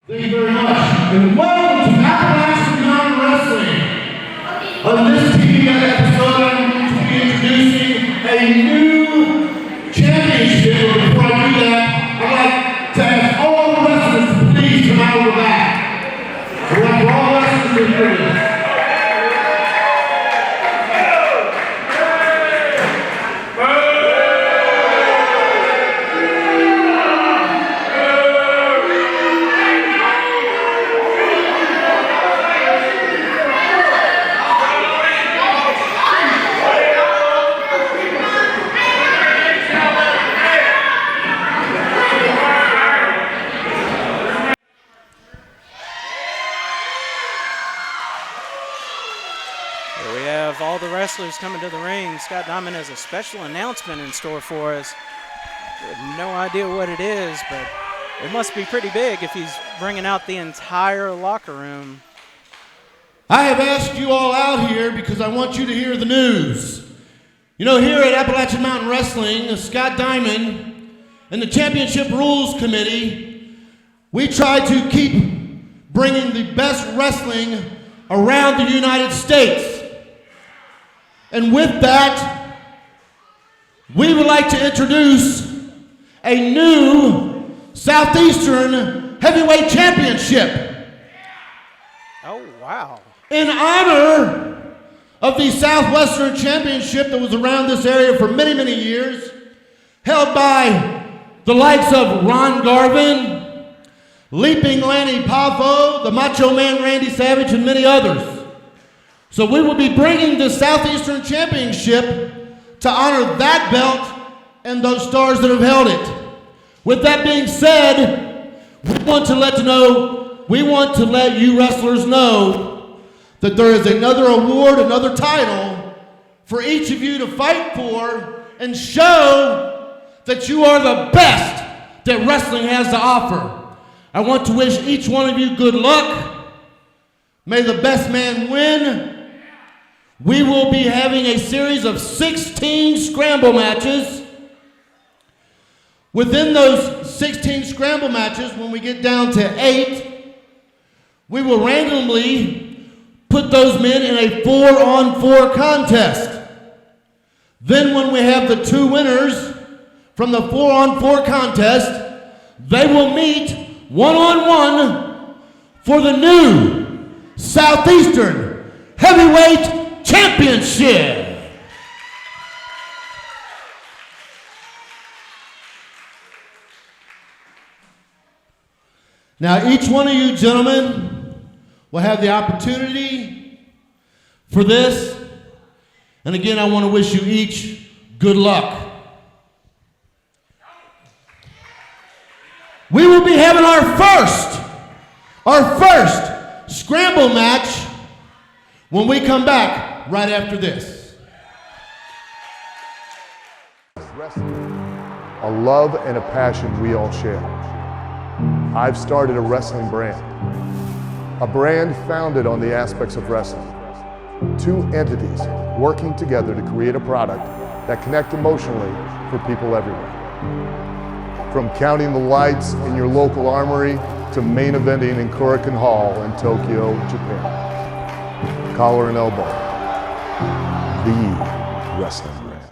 Thank you very much. And welcome to Appalachian Mountain Wrestling. On this TV episode, I'm going to be introducing a new championship. But before I do that, I'd like to ask all the wrestlers to please come out of the back. I'd like all wrestlers to hear this. All the wrestlers coming to the ring. Scott Diamond has a special announcement in store for us. We have no idea what it is, but it must be pretty big if he's bringing out the entire locker room. I have asked you all out here because I want you to hear the news. You know, here at Appalachian Mountain Wrestling, Scott Diamond and the Championship Rules Committee, we try to keep bringing the best wrestling around the United States. And with that, we would like to introduce a new Southeastern Heavyweight Championship. Oh, wow. In honor of the Southwestern Championship that was around this area for many, many years, held by the likes of Ron Garvin, Leaping Lanny Poffo, the Macho Man Randy Savage, and many others. So we will be bringing the Southeastern Championship to honor that belt and those stars that have held it. With that being said, we want to let you wrestlers know that there is another award, another title for each of you to fight for and show that you are the best that wrestling has to offer. I want to wish each one of you good luck. May the best man win. We will be having a series of 16 scramble matches. Within those 16 scramble matches, when we get down to 8, we will randomly put those men in a 4-on-4 contest. Then when we have the 2 winners from the 4-on-4 contest, they will meet one-on-one for the new Southeastern Heavyweight Championship. Now, each one of you gentlemen will have the opportunity for this. And again, I want to wish you each good luck. We will be having our first scramble match when we come back right after this. Wrestling, a love and a passion we all share. I've started a wrestling brand, a brand founded on the aspects of wrestling. 2 entities working together to create a product that connects emotionally for people everywhere. From counting the lights in your local armory to main eventing in Korakuen Hall in Tokyo, Japan. Collar and elbow, the wrestling brand.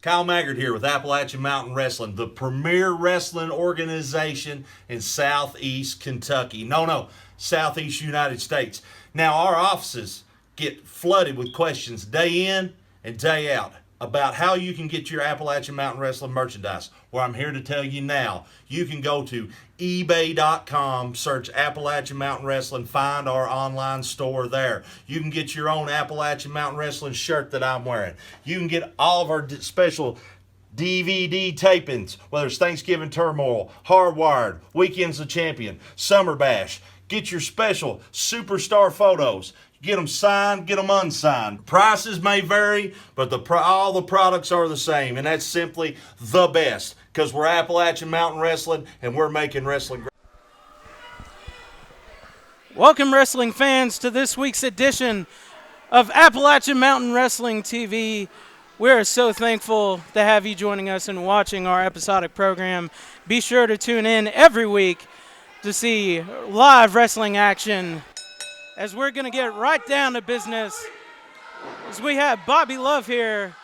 Kyle Maggard here with Appalachian Mountain Wrestling, the premier wrestling organization in Southeast Kentucky. No, Southeast United States. Now, our offices get flooded with questions day in and day out about how you can get your Appalachian Mountain Wrestling merchandise. Well, I'm here to tell you now. You can go to ebay.com, search Appalachian Mountain Wrestling, find our online store there. You can get your own Appalachian Mountain Wrestling shirt that I'm wearing. You can get all of our special DVD tapings, whether it's Thanksgiving Turmoil, Hardwired, Weekends of Champion, Summer Bash. Get your special superstar photos. Get them signed, get them unsigned. Prices may vary, but all the products are the same, and that's simply the best because we're Appalachian Mountain Wrestling, and we're making wrestling great. Welcome, wrestling fans, to this week's edition of Appalachian Mountain Wrestling TV. We're so thankful to have you joining us and watching our episodic program. Be sure to tune in every week to see live wrestling action, as we're going to get right down to business, as we have Bobby Love here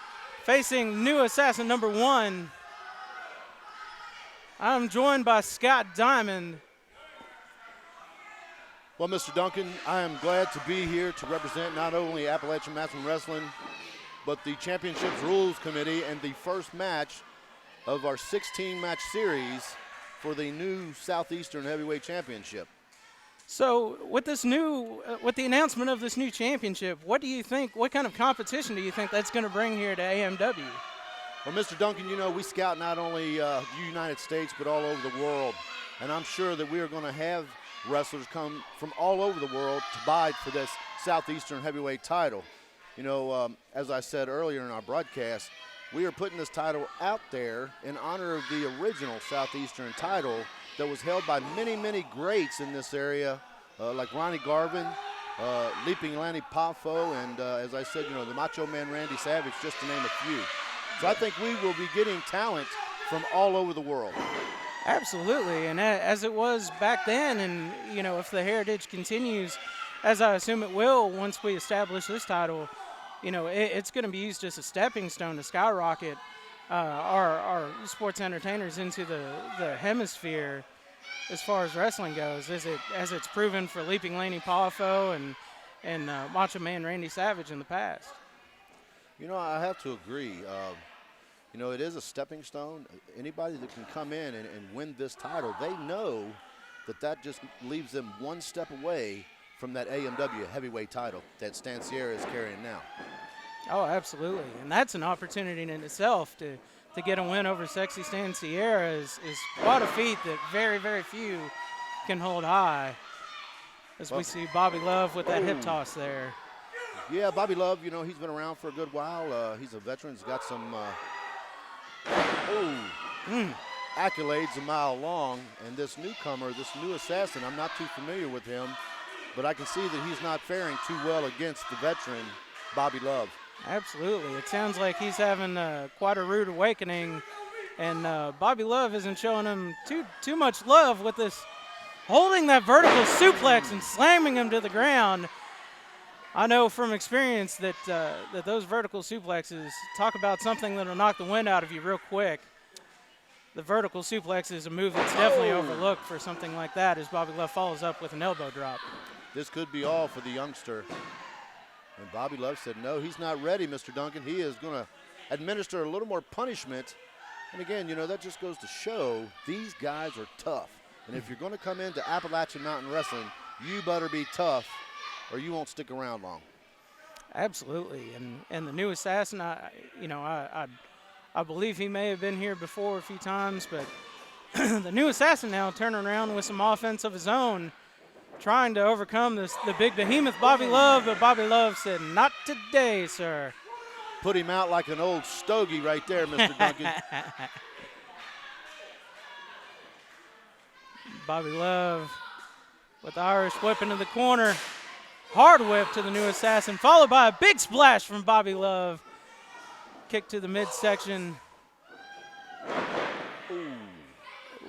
facing new assassin number 1. I'm joined by Scott Diamond. Well, Mr. Duncan, I am glad to be here to represent not only Appalachian Matchroom Wrestling, but the Championships Rules Committee and the first match of our 16-match series for the new Southeastern Heavyweight Championship. So with this new, with the announcement of this new championship, what do you think, what kind of competition do you think that's going to bring here to AMW? Well, Mr. Duncan, you know, we scout not only the United States, but all over the world. And I'm sure that we are going to have wrestlers come from all over the world to bide for this Southeastern Heavyweight title. You know, as I said earlier in our broadcast, we are putting this title out there in honor of the original Southeastern title that was held by many, many greats in this area, like Ronnie Garvin, Leaping Lanny Poffo, and as I said, you know, the Macho Man Randy Savage, just to name a few. So I think we will be getting talent from all over the world. Absolutely, and as it was back then, and you know, if the heritage continues, as I assume it will once we establish this title, you know, it's going to be used as a stepping stone to skyrocket our sports entertainers into the hemisphere as far as wrestling goes, as it's proven for Leaping Lanny Poffo and Macho Man Randy Savage in the past. You know, I have to agree. You know, it is a stepping stone. Anybody that can come in and win this title, they know that just leaves them one step away from that AMW heavyweight title that Stan Sierra is carrying now. Oh, absolutely. And that's an opportunity in itself to get a win over Sexy Stan Sierra is quite a feat that very, very few can hold high. As we see Bobby Love with that hip toss there. Yeah, Bobby Love, you know, he's been around for a good while. He's a veteran. He's got some accolades a mile long. And this newcomer, this new assassin, I'm not too familiar with him, but I can see that he's not faring too well against the veteran, Bobby Love. Absolutely. It sounds like he's having quite a rude awakening, and Bobby Love isn't showing him too much love with this, holding that vertical suplex and slamming him to the ground. I know from experience that those vertical suplexes, talk about something that'll knock the wind out of you real quick. The vertical suplex is a move that's definitely overlooked for something like that, as Bobby Love follows up with an elbow drop. This could be all for the youngster. And Bobby Love said, no, he's not ready, Mr. Duncan. He is going to administer a little more punishment. And again, you know, that just goes to show these guys are tough. And if you're going to come into Appalachian Mountain Wrestling, you better be tough or you won't stick around long. Absolutely. And the new assassin, I believe he may have been here before a few times, but the new assassin now turning around with some offense of his own, trying to overcome the big behemoth Bobby Love, but Bobby Love said, not today, sir. Put him out like an old stogie right there, Mr. Duncan. Bobby Love with the Irish whip into the corner. Hard whip to the new assassin, followed by a big splash from Bobby Love. Kick to the midsection.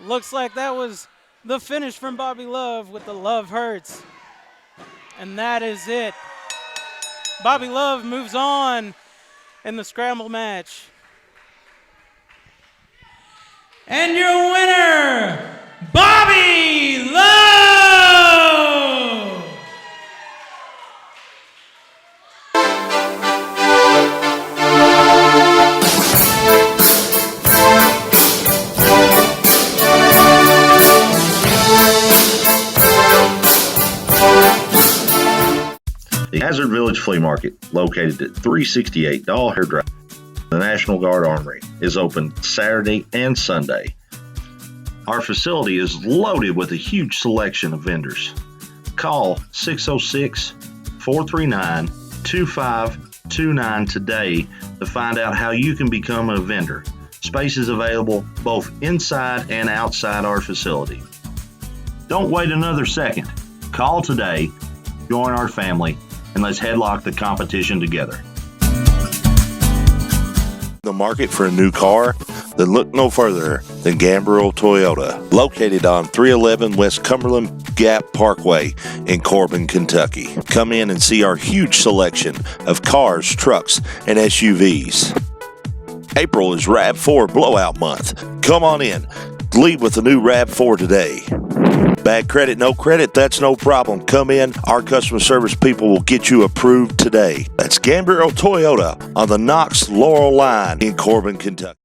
Looks like that was the finish from Bobby Love with the Love Hurts. And that is it. Bobby Love moves on in the scramble match. And your winner, Bobby Love! The Hazard Village Flea Market, located at 368 Doll Hair Drive, the National Guard Armory, is open Saturday and Sunday. Our facility is loaded with a huge selection of vendors. Call 606-439-2529 today to find out how you can become a vendor. Space is available both inside and outside our facility. Don't wait another second. Call today, join our family, and let's headlock the competition together. The market for a new car, then look no further than Gambriel Toyota, located on 311 West Cumberland Gap Parkway in Corbin, Kentucky. Come in and see our huge selection of cars, trucks, and SUVs. April is RAV4 blowout month. Come on in. Leave with the new RAV4 today. Bad credit, no credit, that's no problem. Come in, our customer service people will get you approved today. That's Gambriel Toyota on the Knox Laurel line in Corbin, Kentucky.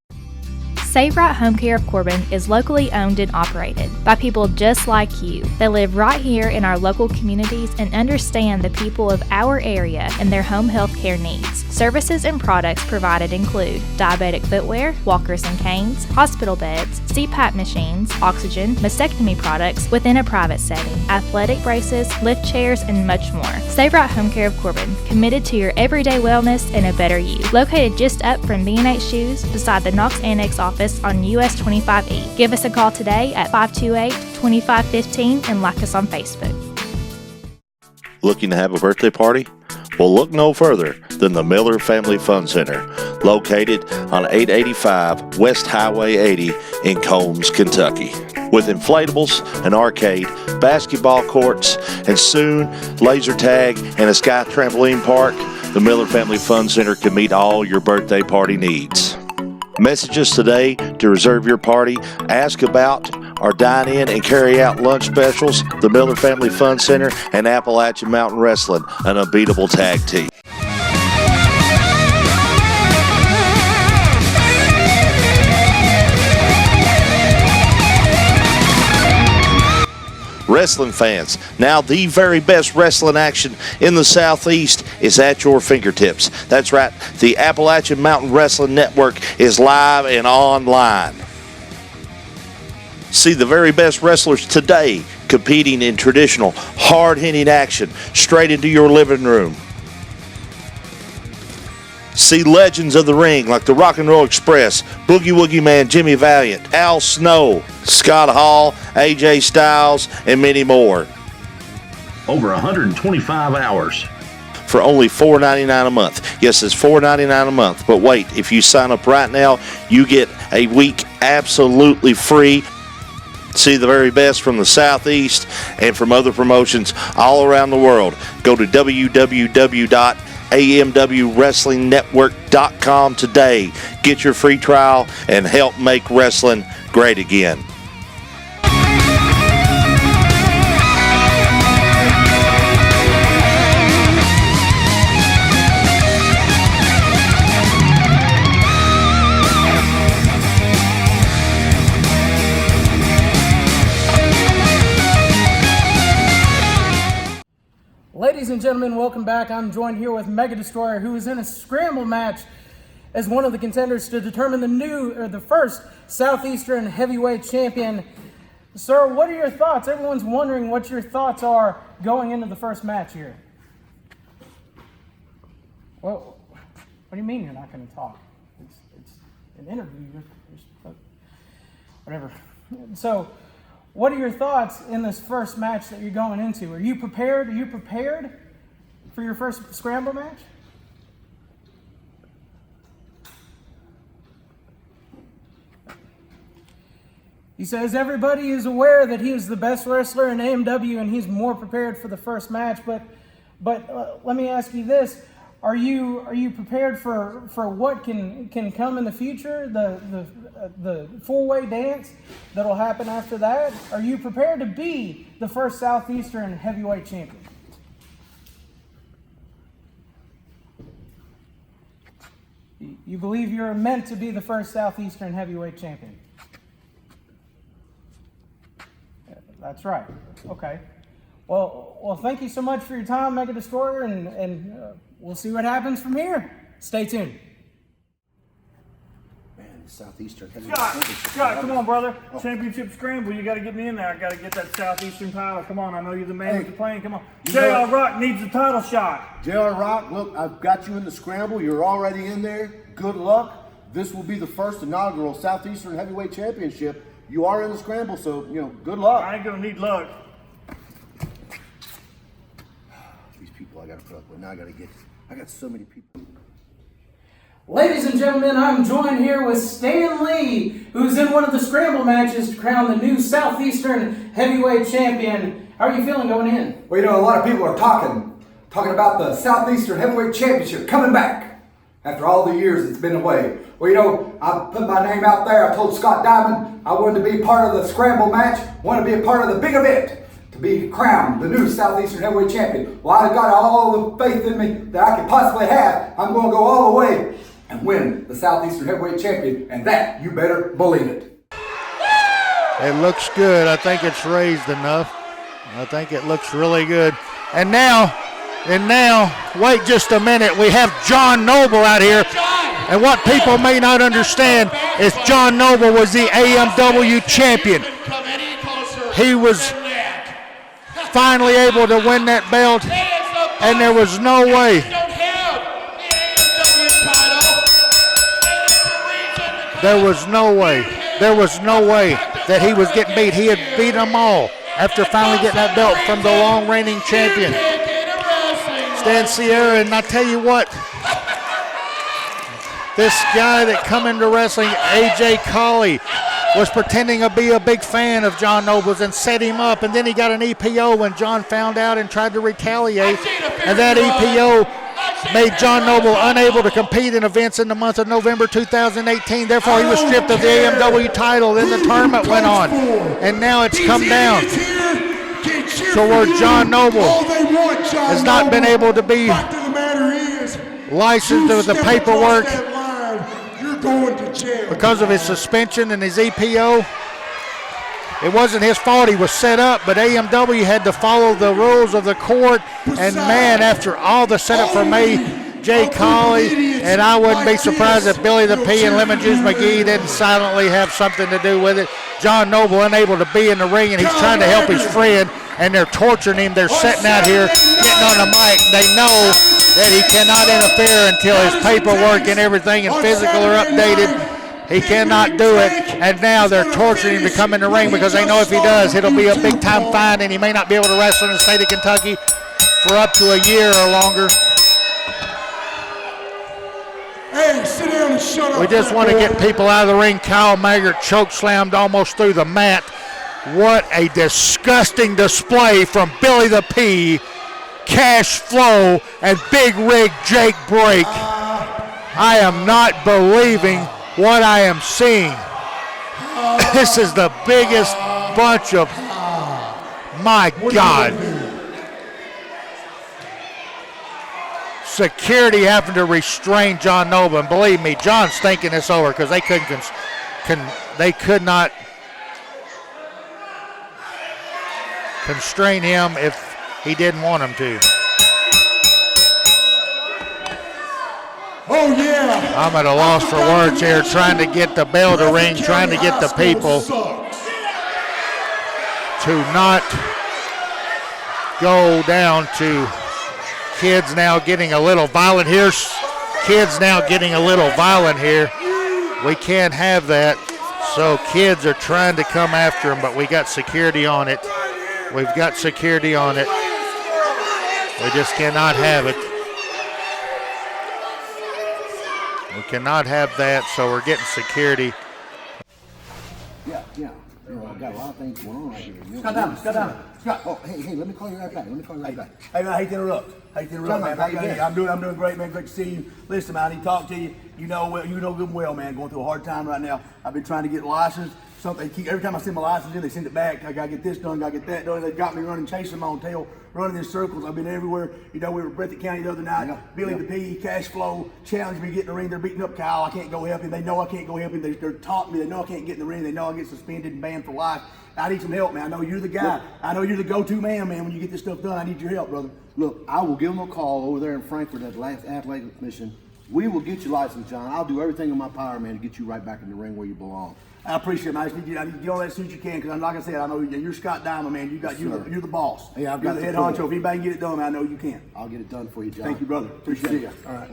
Save Right Home Care of Corbin is locally owned and operated by people just like you. They live right here in our local communities and understand the people of our area and their home health care needs. Services and products provided include diabetic footwear, walkers and canes, hospital beds, CPAP machines, oxygen, mastectomy products within a private setting, athletic braces, lift chairs, and much more. Save Right Home Care of Corbin, committed to your everyday wellness and a better you. Located just up from B&H Shoes beside the Knox Annex office on US 25E. Give us a call today at 528-2515 and like us on Facebook. Looking to have a birthday party? Well, look no further than the Miller Family Fun Center, located on 885 West Highway 80 in Combs, Kentucky. With inflatables, an arcade, basketball courts, and soon laser tag and a sky trampoline park, the Miller Family Fun Center can meet all your birthday party needs. Message us today to reserve your party. Ask about our dine-in and carry-out lunch specials, the Miller Family Fun Center, and Appalachian Mountain Wrestling, an unbeatable tag team. Wrestling fans, now the very best wrestling action in the Southeast is at your fingertips. That's right, the Appalachian Mountain Wrestling Network is live and online. See the very best wrestlers today competing in traditional, hard-hitting action straight into your living room. See legends of the ring like the Rock and Roll Express, Boogie Woogie Man Jimmy Valiant, Al Snow, Scott Hall, AJ Styles, and many more. Over 125 hours. For only $4.99 a month. Yes, it's $4.99 a month. But wait, if you sign up right now, you get a week absolutely free. See the very best from the Southeast and from other promotions all around the world. Go to www.amwwrestlingnetwork.com today. Get your free trial and help make wrestling great again. Ladies and gentlemen, welcome back. I'm joined here with Mega Destroyer, who is in a scramble match as one of the contenders to determine the first Southeastern Heavyweight Champion. Sir, what are your thoughts? Everyone's wondering what your thoughts are going into the first match here. Well, what do you mean you're not going to talk? It's an interview. Whatever. So, what are your thoughts in this first match that you're going into? Are you prepared? Are you prepared for your first scramble match? He says everybody is aware that he is the best wrestler in AMW and he's more prepared for the first match. But let me ask you this: Are you prepared for what can come in the future? The four-way dance that'll happen after that? Are you prepared to be the first Southeastern Heavyweight Champion? You believe you're meant to be the first Southeastern Heavyweight Champion? That's right. Okay. Well, thank you so much for your time, Mega Destroyer, and we'll see what happens from here. Stay tuned. Man, the Southeastern Scott, come on, brother. Championship scramble. You got to get me in there. I got to get that Southeastern title. Come on, I know you're the man with the plan. Come on. JR Rock needs a title shot. JR Rock, look, I've got you in the scramble. You're already in there. Good luck. This will be the first inaugural Southeastern Heavyweight Championship. You are in the scramble, so, good luck. I ain't going to need luck. These people I got to put up with. Now I got so many people. Ladies and gentlemen, I'm joined here with Stan Lee, who's in one of the scramble matches to crown the new Southeastern Heavyweight Champion. How are you feeling going in? Well, you know, a lot of people are talking about the Southeastern Heavyweight Championship coming back after all the years it's been away. Well, you know, I put my name out there. I told Scott Diamond I wanted to be part of the scramble match, wanted to be a part of the big event, to be crowned the new Southeastern Heavyweight Champion. Well, I've got all the faith in me that I can possibly have. I'm going to go all the way and win the Southeastern Heavyweight Champion, and that, you better believe it. It looks good. I think it's raised enough. I think it looks really good. And now, wait just a minute. We have John Noble out here. And what people may not understand is John Noble was the AMW champion. He was finally able to win that belt, and there was no way. There was no way that he was getting beat. He had beaten them all after finally getting that belt from the long reigning champion, Stan Sierra. And I tell you what, this guy that come into wrestling, AJ Colley, was pretending to be a big fan of John Noble's and set him up, and then he got an EPO when John found out and tried to retaliate, and that EPO made John Noble unable to compete in events in the month of November 2018. Therefore, he was stripped of the AMW title. Then the tournament went on, and now it's come down to where John Noble has not been able to be licensed with the paperwork because of his suspension and his EPO. It wasn't his fault. He was set up, but AMW had to follow the rules of the court. And man, after all the setup for Jay Colley, and I wouldn't be surprised if Billy the P and Lemon Juice McGee didn't silently have something to do with it. John Noble unable to be in the ring, and he's trying to help his friend, and they're torturing him. They're sitting out here getting on the mic. They know that he cannot interfere until his paperwork and everything and physical are updated. He cannot do it, and now they're torturing him to come in the ring because they know if he does, it'll be a big-time fine, and he may not be able to wrestle in the state of Kentucky for up to a year or longer. Hey, sit down and shut up. We just want to get people out of the ring. Kyle Maggart choke slammed almost through the mat. What a disgusting display from Billy the P, Cash Flow, and Big Rig Jake Break. I am not believing what I am seeing. This is the biggest bunch of, my God. Security having to restrain John Noble, and believe me, John's thinking this over because they could not constrain him if he didn't want him to. Oh, yeah. I'm at a loss for words here, trying to get the bell to ring, trying to get the people to not go down to kids now getting a little violent here. Kids now getting a little violent here. We can't have that. So kids are trying to come after him, but we got security on it. We've got security on it. We just cannot have it. We cannot have that, so we're getting security. Yeah. You know, I've got a lot of things going on right here. Scott down. Scott, oh, hey, let me call you right back. Hey, man, I hate to interrupt, man. I'm doing great, man. Great to see you. Listen, man, I need to talk to you. You know good and well, man, going through a hard time right now. I've been trying to get licensed. Every time I send my license in, they send it back. I gotta get this done, gotta get that done. They got me chasing my own tail, running in circles. I've been everywhere. You know, we were at Breathitt County the other night. Billy the P, Cash Flow, challenged me to get in the ring. They're beating up Kyle. I can't go help him. They know I can't go help him. They're taunting me. They know I can't get in the ring. They know I get suspended and banned for life. I need some help, man. I know you're the guy. I know you're the go-to man, when you get this stuff done. I need your help, brother. Look, I will give them a call over there in Frankfurt at the last athletic mission. We will get you licensed, John. I'll do everything in my power, man, to get you right back in the ring where you belong. I appreciate it, man. I need you to get on that as soon as you can, because like I said, I know you're Scott Diamond, man. You're the boss. Yeah, you're the head honcho. If anybody can get it done, man, I know you can. I'll get it done for you, John. Thank you, brother. Appreciate it. All right.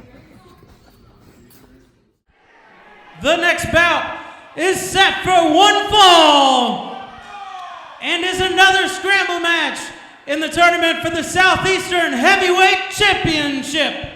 The next bout is set for one fall and is another scramble match in the tournament for the Southeastern Heavyweight Championship.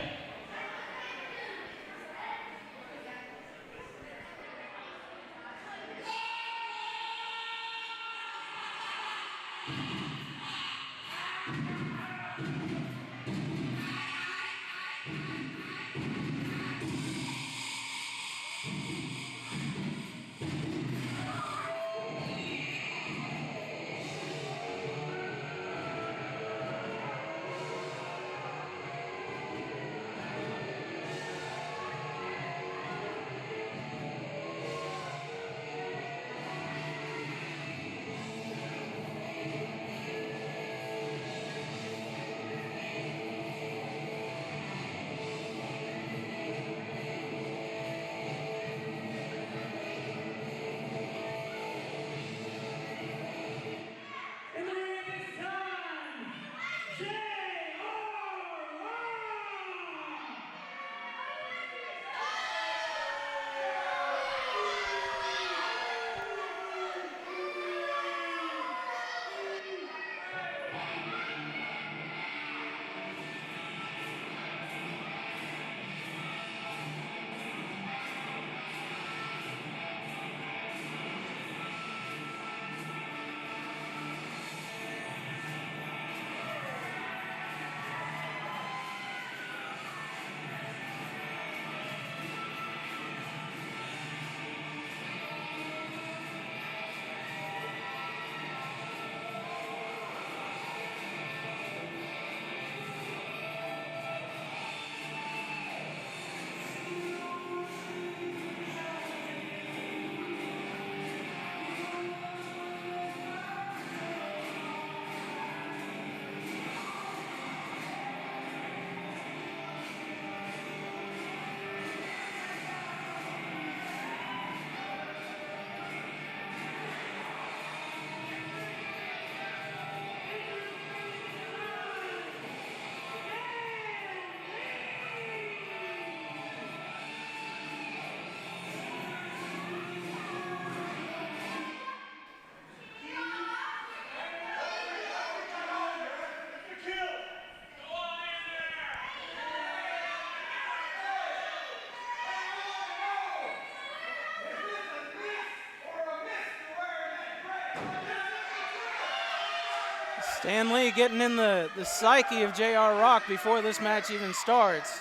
Stan Lee getting in the psyche of J.R. Rock before this match even starts.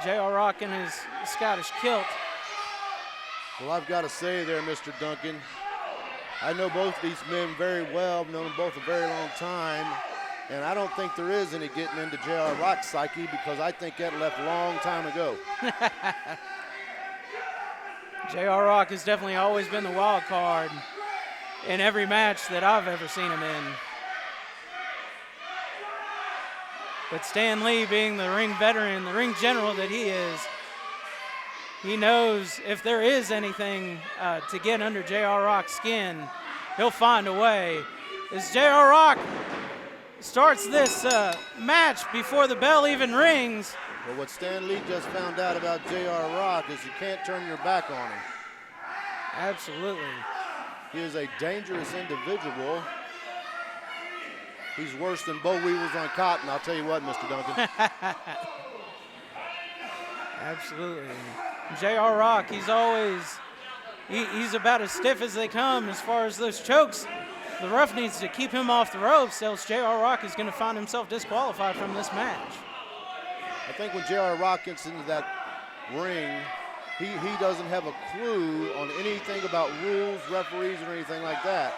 J.R. Rock in his Scottish kilt. Well, I've got to say there, Mr. Duncan, I know both these men very well. I've known them both a very long time. And I don't think there is any getting into J.R. Rock's psyche because I think that left a long time ago. J.R. Rock has definitely always been the wild card in every match that I've ever seen him in. But Stan Lee, being the ring veteran, the ring general that he is, he knows if there is anything to get under J.R. Rock's skin, he'll find a way. As J.R. Rock starts this match before the bell even rings. Well, what Stan Lee just found out about J.R. Rock is you can't turn your back on him. Absolutely. He is a dangerous individual. He's worse than boll weevils on cotton, I'll tell you what, Mr. Duncan. Absolutely. J.R. Rock, he's always, he's about as stiff as they come as far as those chokes. The ref needs to keep him off the ropes, else J.R. Rock is going to find himself disqualified from this match. I think when J.R. Rock gets into that ring, he doesn't have a clue on anything about rules, referees, or anything like that.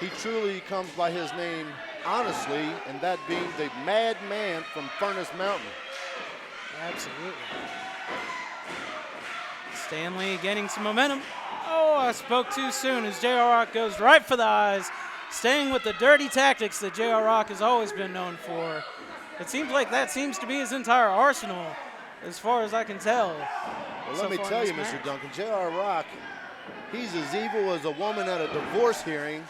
He truly comes by his name honestly, and that being the Madman from Furnace Mountain. Absolutely. Stan Lee getting some momentum. Oh, I spoke too soon as J.R. Rock goes right for the eyes, staying with the dirty tactics that J.R. Rock has always been known for. It seems like that seems to be his entire arsenal, as far as I can tell. Well, let me tell you, Mr. Duncan, J.R. Rock, he's as evil as a woman at a divorce hearing,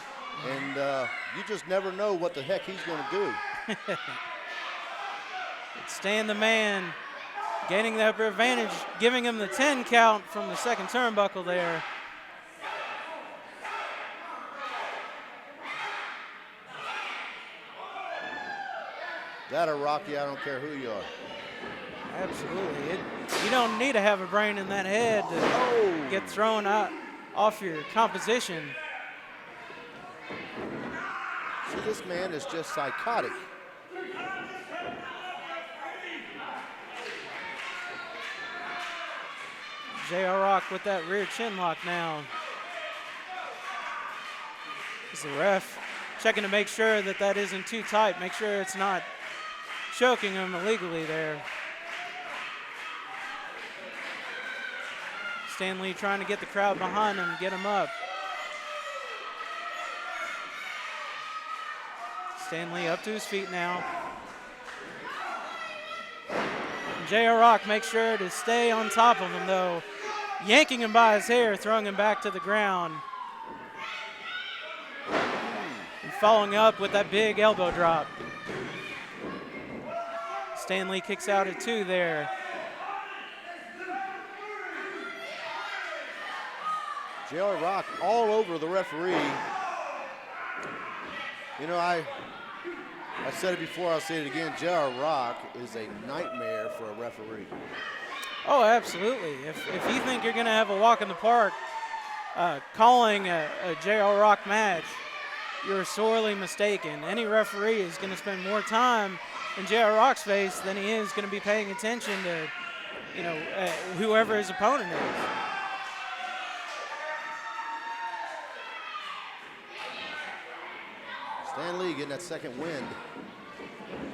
and you just never know what the heck he's going to do. It's Stan the Man gaining the upper advantage, giving him the 10 count from the second turnbuckle there. That or Rocky, I don't care who you are. Absolutely. You don't need to have a brain in that head to get thrown out off your composition. This man is just psychotic. J.R. Rock with that rear chin lock now. It's the ref checking to make sure that that isn't too tight. Make sure it's not choking him illegally there. Stan Lee trying to get the crowd behind him, get him up. Stan Lee up to his feet now. J.R. Rock makes sure to stay on top of him though, yanking him by his hair, throwing him back to the ground. And following up with that big elbow drop. Stan Lee kicks out at 2 there. J.R. Rock all over the referee. You know, I said it before, I'll say it again. J.R. Rock is a nightmare for a referee. Oh, absolutely. If you think you're going to have a walk in the park calling a J.R. Rock match, you're sorely mistaken. Any referee is going to spend more time in J.R. Rock's face than he is going to be paying attention to, you know, whoever his opponent is. Stan Lee getting that second wind.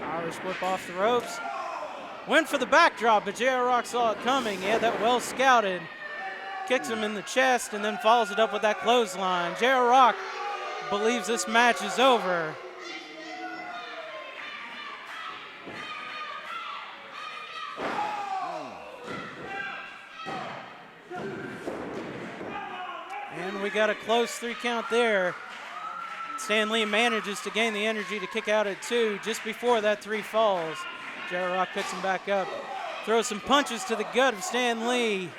Irish whip off the ropes. Went for the backdrop, but J.R. Rock saw it coming. He had that well scouted. Kicks him in the chest and then follows it up with that clothesline. J.R. Rock believes this match is over. And we got a close 3 count there. Stan Lee manages to gain the energy to kick out at 2 just before that 3 falls. J.R. Rock picks him back up, throws some punches to the gut of Stan Lee.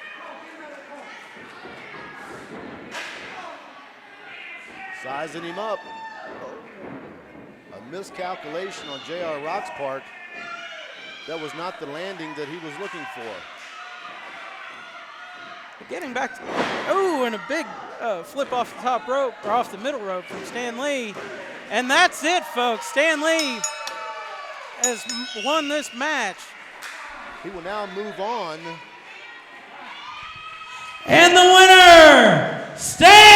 Sizing him up. A miscalculation on J.R. Rock's part. That was not the landing that he was looking for. Getting back to, oh, and a big flip off the top rope, or off the middle rope from Stan Lee. And that's it, folks. Stan Lee has won this match. He will now move on. And the winner, Stan